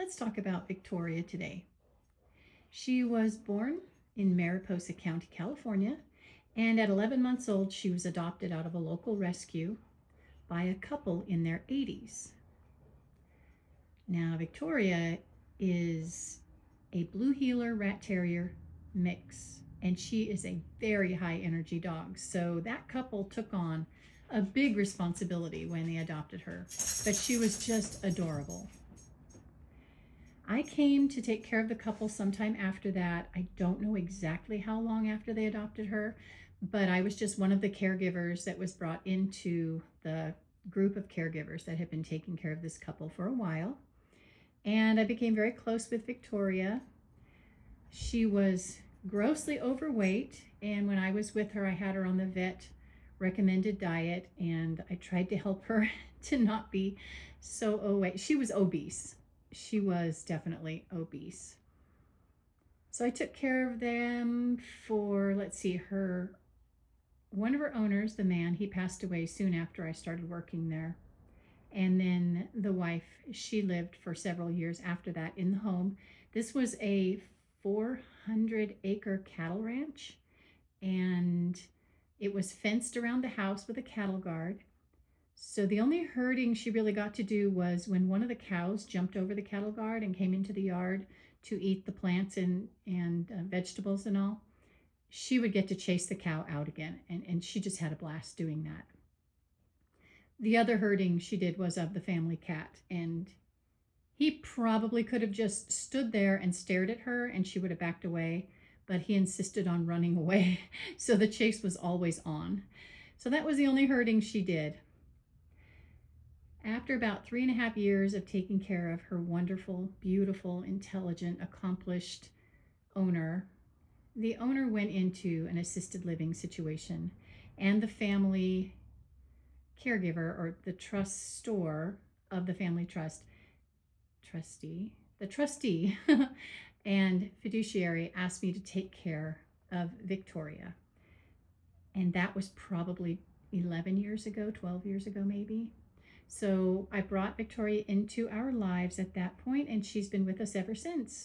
Let's talk about Victoria today. She was born in Mariposa County, California, and at 11 months old, she was adopted out of a local rescue by a couple in their 80s. Now, Victoria is a Blue Heeler Rat Terrier mix, and she is a very high energy dog. So that couple took on a big responsibility when they adopted her, but she was just adorable. I came to take care of the couple sometime after that. I don't know exactly how long after they adopted her, but I was just one of the caregivers that was brought into the group of caregivers that had been taking care of this couple for a while. And I became very close with Victoria. She was grossly overweight, and when I was with her, I had her on the vet recommended diet, and I tried to help her to not be so overweight. She was obese. She was definitely obese. So I took care of them for, let's see, one of her owners, the man, he passed away soon after I started working there. And then the wife, she lived for several years after that in the home. This was a 400-acre cattle ranch, and it was fenced around the house with a cattle guard. So the only herding she really got to do was when one of the cows jumped over the cattle guard and came into the yard to eat the plants and vegetables and all. She would get to chase the cow out again, and she just had a blast doing that. The other herding she did was of the family cat, and he probably could have just stood there and stared at her and she would have backed away, but he insisted on running away. So the chase was always on. So that was the only herding she did. After about 3.5 years of taking care of her wonderful, beautiful, intelligent, accomplished owner, the owner went into an assisted living situation, and the family caregiver, or the trustor of the family the trustee and fiduciary asked me to take care of Victoria. And that was probably 11 years ago, 12 years ago maybe. So I brought Victoria into our lives at that point, and she's been with us ever since.